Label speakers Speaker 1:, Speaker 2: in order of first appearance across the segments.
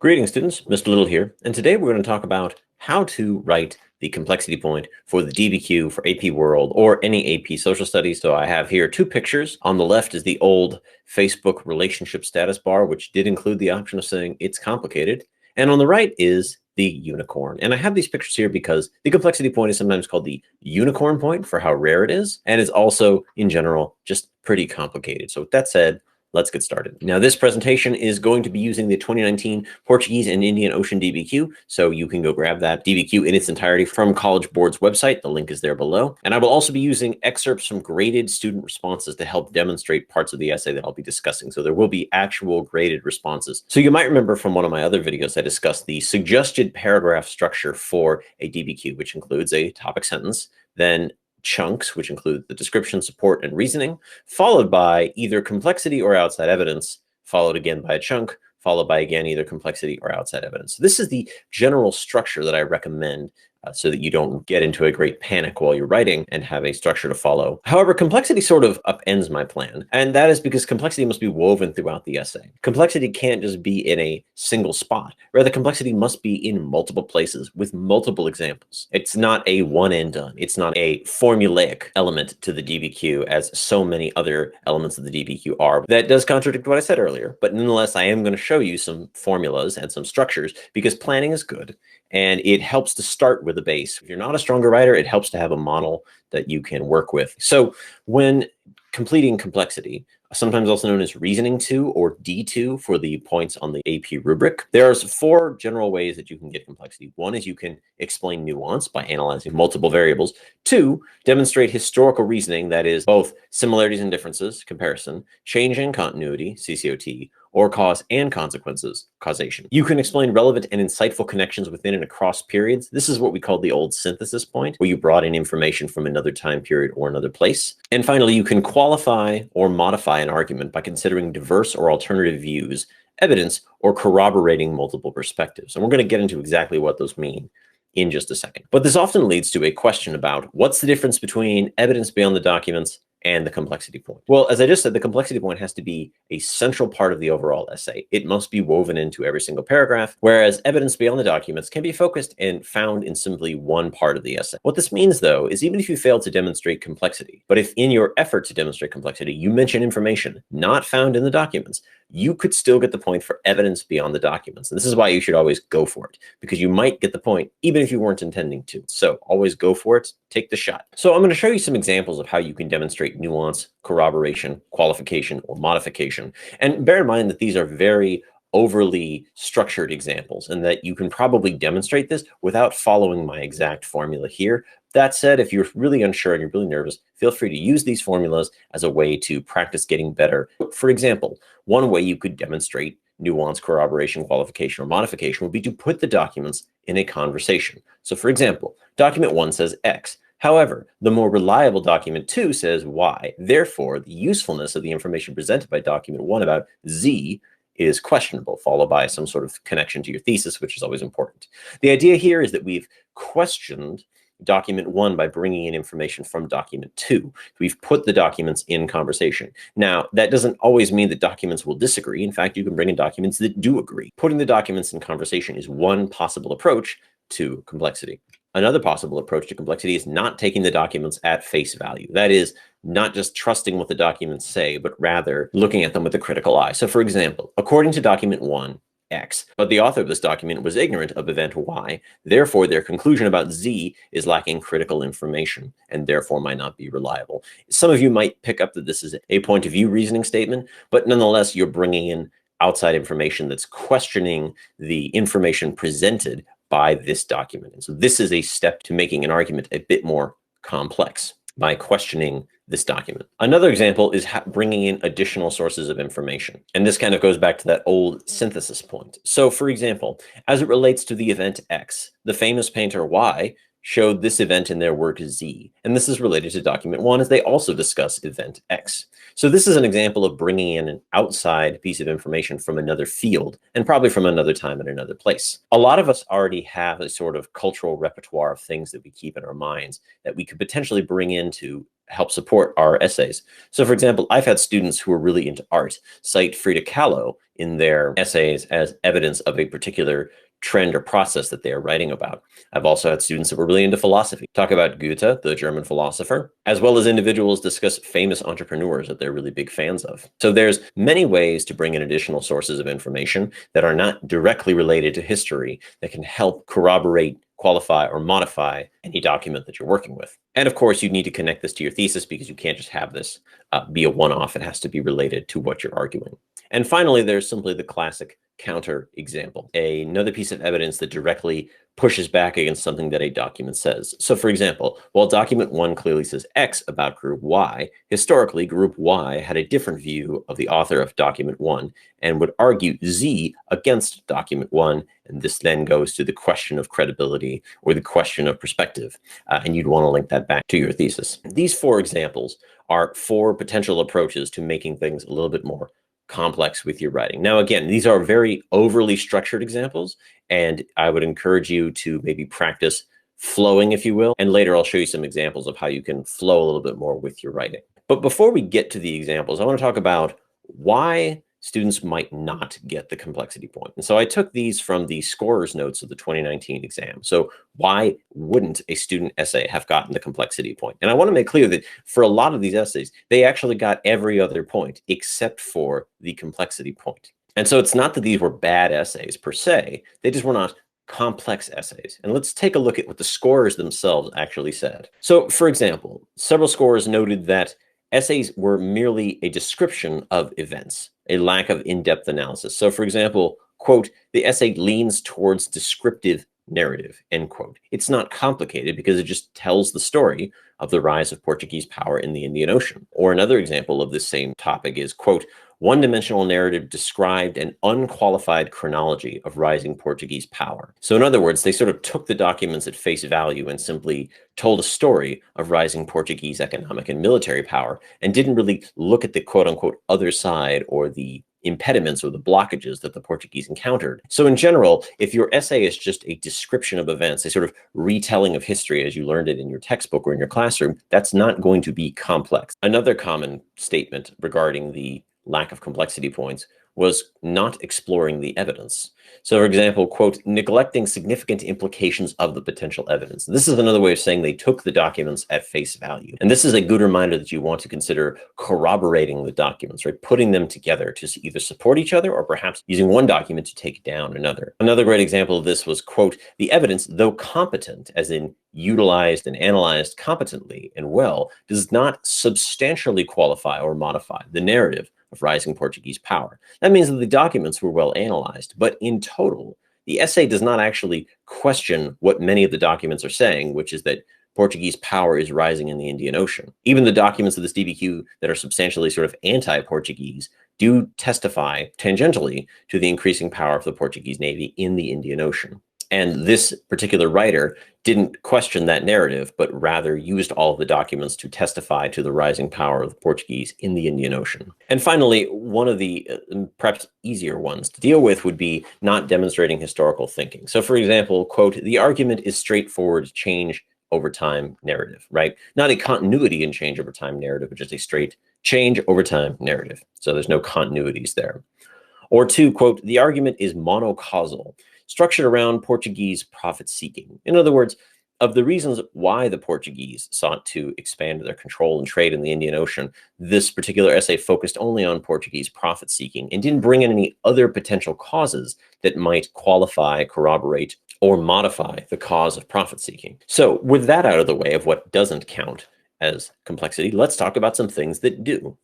Speaker 1: Greetings, students. Mr. Little here, and today we're going to talk about how to write the complexity point for the DBQ for AP World or any AP Social Studies. So I have here two pictures. On the left is the old Facebook relationship status bar, which did include the option of saying it's complicated. And on the right is the unicorn. And I have these pictures here because the complexity point is sometimes called the unicorn point for how rare it is, and is also, in general, just pretty complicated. So with that said, let's get started. Now, this presentation is going to be using the 2019 Portuguese and Indian Ocean DBQ, so you can go grab that DBQ in its entirety from College Board's website. The link is there below. And I will also be using excerpts from graded student responses to help demonstrate parts of the essay that I'll be discussing. So there will be actual graded responses. So you might remember from one of my other videos, I discussed the suggested paragraph structure for a DBQ, which includes a topic sentence, then chunks, which include the description, support, and reasoning, followed by either complexity or outside evidence, followed again by a chunk, followed by, again, either complexity or outside evidence. So this is the general structure that I recommend so that you don't get into a great panic while you're writing and have a structure to follow. However, complexity sort of upends my plan, and that is because complexity must be woven throughout the essay. Complexity can't just be in a single spot. Rather, complexity must be in multiple places with multiple examples. It's not a one and done. It's not a formulaic element to the DBQ as so many other elements of the DBQ are. That does contradict what I said earlier, but nonetheless, I am going to show you some formulas and some structures because planning is good. And it helps to start with a base. If you're not a stronger writer, it helps to have a model that you can work with. So when completing complexity, sometimes also known as reasoning 2 or D2 for the points on the AP rubric, there's 4 general ways that you can get complexity. 1 is you can explain nuance by analyzing multiple variables. 2, demonstrate historical reasoning, that is both similarities and differences, comparison, change and continuity, CCOT, or cause and consequences, causation. You can explain relevant and insightful connections within and across periods. This is what we call the old synthesis point, where you brought in information from another time period or another place. And finally, you can qualify or modify an argument by considering diverse or alternative views, evidence, or corroborating multiple perspectives. And we're going to get into exactly what those mean in just a second. But this often leads to a question about what's the difference between evidence beyond the documents and the complexity point. Well, as I just said, the complexity point has to be a central part of the overall essay. It must be woven into every single paragraph, whereas evidence beyond the documents can be focused and found in simply one part of the essay. What this means, though, is even if you fail to demonstrate complexity, but if in your effort to demonstrate complexity, you mention information not found in the documents, you could still get the point for evidence beyond the documents. And this is why you should always go for it, because you might get the point even if you weren't intending to. So always go for it, take the shot. So I'm going to show you some examples of how you can demonstrate nuance, corroboration, qualification, or modification. And bear in mind that these are very overly structured examples and that you can probably demonstrate this without following my exact formula here. That said, if you're really unsure and you're really nervous, feel free to use these formulas as a way to practice getting better. For example, one way you could demonstrate nuance, corroboration, qualification, or modification would be to put the documents in a conversation. So for example, document 1 says X. However, the more reliable document 2 says Y. Therefore, the usefulness of the information presented by document 1 about Z is questionable, followed by some sort of connection to your thesis, which is always important. The idea here is that we've questioned document 1 by bringing in information from document 2. We've put the documents in conversation. Now, that doesn't always mean that documents will disagree. In fact, you can bring in documents that do agree. Putting the documents in conversation is one possible approach to complexity. Another possible approach to complexity is not taking the documents at face value. That is, not just trusting what the documents say, but rather looking at them with a critical eye. So for example, according to document 1, X, but the author of this document was ignorant of event Y. Therefore, their conclusion about Z is lacking critical information and therefore might not be reliable. Some of you might pick up that this is a point of view reasoning statement, but nonetheless, you're bringing in outside information that's questioning the information presented by this document. And so this is a step to making an argument a bit more complex by questioning this document. Another example is bringing in additional sources of information. And this kind of goes back to that old synthesis point. So for example, as it relates to the event X, the famous painter Y showed this event in their work Z. And this is related to document 1 as they also discuss event X. So this is an example of bringing in an outside piece of information from another field and probably from another time and another place. A lot of us already have a sort of cultural repertoire of things that we keep in our minds that we could potentially bring into help support our essays. So for example, I've had students who are really into art cite Frida Kahlo in their essays as evidence of a particular trend or process that they are writing about. I've also had students that were really into philosophy talk about Goethe, the German philosopher, as well as individuals discuss famous entrepreneurs that they're really big fans of. So there's many ways to bring in additional sources of information that are not directly related to history that can help corroborate, qualify, or modify any document that you're working with. And of course, you need to connect this to your thesis because you can't just have this be a one-off. It has to be related to what you're arguing. And finally, there's simply the classic counter example, another piece of evidence that directly pushes back against something that a document says. So for example, while document 1 clearly says X about group Y, historically group Y had a different view of the author of document 1 and would argue Z against document 1. And this then goes to the question of credibility or the question of perspective. And you'd want to link that back to your thesis. These 4 examples are 4 potential approaches to making things a little bit more complex with your writing. Now, again, these are very overly structured examples, and I would encourage you to maybe practice flowing, if you will. And later I'll show you some examples of how you can flow a little bit more with your writing. But before we get to the examples, I want to talk about why students might not get the complexity point. And so I took these from the scorer's notes of the 2019 exam. So why wouldn't a student essay have gotten the complexity point? And I want to make clear that for a lot of these essays, they actually got every other point except for the complexity point. And so it's not that these were bad essays per se, they just were not complex essays. And let's take a look at what the scorers themselves actually said. So for example, several scorers noted that essays were merely a description of events, a lack of in-depth analysis. So for example, quote, the essay leans towards descriptive narrative, end quote. It's not complicated because it just tells the story of the rise of Portuguese power in the Indian Ocean. Or another example of this same topic is, quote, one-dimensional narrative described an unqualified chronology of rising Portuguese power. So in other words, they sort of took the documents at face value and simply told a story of rising Portuguese economic and military power and didn't really look at the quote-unquote other side or the impediments or the blockages that the Portuguese encountered. So in general, if your essay is just a description of events, a sort of retelling of history as you learned it in your textbook or in your classroom, that's not going to be complex. Another common statement regarding the lack of complexity points was not exploring the evidence. So for example, quote, neglecting significant implications of the potential evidence. This is another way of saying they took the documents at face value. And this is a good reminder that you want to consider corroborating the documents, right? Putting them together to either support each other or perhaps using one document to take down another. Another great example of this was, quote, the evidence, though competent, as in utilized and analyzed competently and well, does not substantially qualify or modify the narrative of rising Portuguese power. That means that the documents were well analyzed, but in total, the essay does not actually question what many of the documents are saying, which is that Portuguese power is rising in the Indian Ocean. Even the documents of this DBQ that are substantially sort of anti-Portuguese do testify tangentially to the increasing power of the Portuguese Navy in the Indian Ocean. And this particular writer didn't question that narrative, but rather used all of the documents to testify to the rising power of the Portuguese in the Indian Ocean. And finally, one of the perhaps easier ones to deal with would be not demonstrating historical thinking. So for example, quote, the argument is straightforward change over time narrative, right? Not a continuity in change over time narrative, but just a straight change over time narrative. So there's no continuities there. Or two, quote, the argument is monocausal, structured around Portuguese profit-seeking. In other words, of the reasons why the Portuguese sought to expand their control and trade in the Indian Ocean, this particular essay focused only on Portuguese profit-seeking and didn't bring in any other potential causes that might qualify, corroborate, or modify the cause of profit-seeking. So with that out of the way of what doesn't count as complexity, let's talk about some things that do.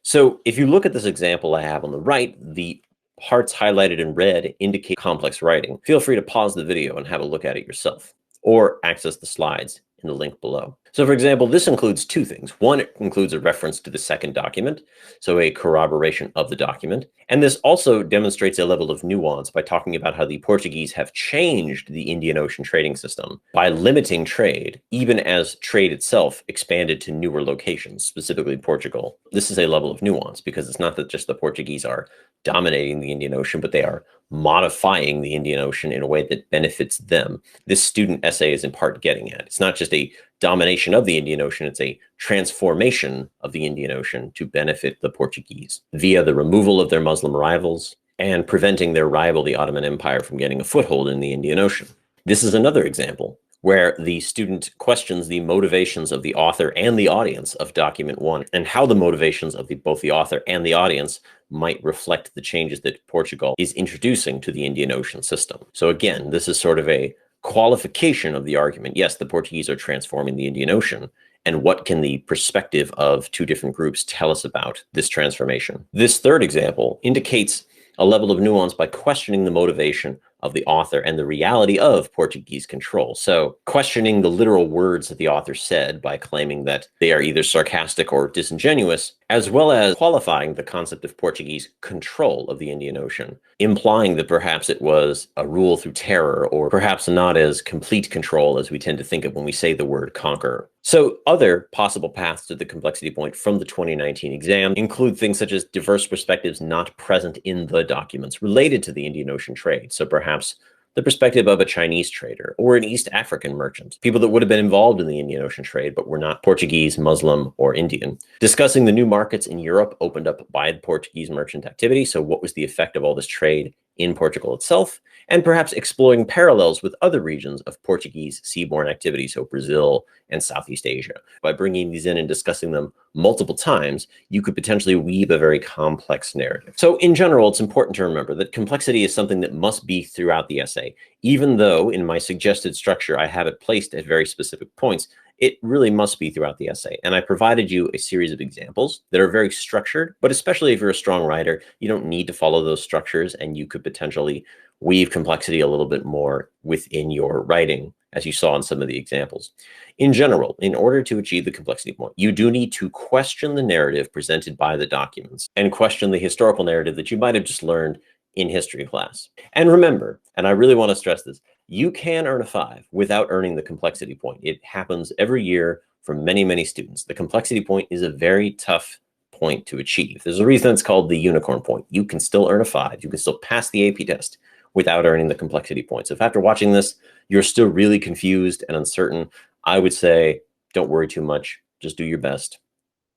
Speaker 1: So if you look at this example I have on the right, the parts highlighted in red indicate complex writing. Feel free to pause the video and have a look at it yourself, or access the slides in the link below. So for example, this includes two things. One, it includes a reference to the second document, so a corroboration of the document. And this also demonstrates a level of nuance by talking about how the Portuguese have changed the Indian Ocean trading system by limiting trade, even as trade itself expanded to newer locations, specifically Portugal. This is a level of nuance because it's not that just the Portuguese are dominating the Indian Ocean, but they are modifying the Indian Ocean in a way that benefits them. This student essay is in part getting at. It's not just a domination of the Indian Ocean, it's a transformation of the Indian Ocean to benefit the Portuguese via the removal of their Muslim rivals and preventing their rival, the Ottoman Empire, from getting a foothold in the Indian Ocean. This is another example where the student questions the motivations of the author and the audience of document one, and how the motivations of both the author and the audience might reflect the changes that Portugal is introducing to the Indian Ocean system. So again, this is sort of a qualification of the argument. Yes, the Portuguese are transforming the Indian Ocean, and what can the perspective of two different groups tell us about this transformation? This third example indicates a level of nuance by questioning the motivation of the author and the reality of Portuguese control. So questioning the literal words that the author said by claiming that they are either sarcastic or disingenuous, as well as qualifying the concept of Portuguese control of the Indian Ocean, implying that perhaps it was a rule through terror, or perhaps not as complete control as we tend to think of when we say the word conquer. So other possible paths to the complexity point from the 2019 exam include things such as diverse perspectives not present in the documents related to the Indian Ocean trade. So perhaps the perspective of a Chinese trader or an East African merchant, people that would have been involved in the Indian Ocean trade but were not Portuguese, Muslim, or Indian. Discussing the new markets in Europe opened up by the Portuguese merchant activity. So what was the effect of all this trade in Portugal itself? And perhaps exploring parallels with other regions of Portuguese seaborne activity, so Brazil and Southeast Asia. By bringing these in and discussing them multiple times, you could potentially weave a very complex narrative. So in general, it's important to remember that complexity is something that must be throughout the essay. Even though in my suggested structure, I have it placed at very specific points, it really must be throughout the essay. And I provided you a series of examples that are very structured, but especially if you're a strong writer, you don't need to follow those structures, and you could potentially weave complexity a little bit more within your writing, as you saw in some of the examples. In general, in order to achieve the complexity point, you do need to question the narrative presented by the documents and question the historical narrative that you might have just learned in history class. And remember, and I really want to stress this, you can earn a 5 without earning the complexity point. It happens every year for many, many students. The complexity point is a very tough point to achieve. There's a reason it's called the unicorn point. You can still earn a 5. You can still pass the AP test without earning the complexity point. So if after watching this, you're still really confused and uncertain, I would say don't worry too much. Just do your best.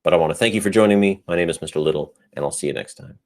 Speaker 1: But I want to thank you for joining me. My name is Mr. Little, and I'll see you next time.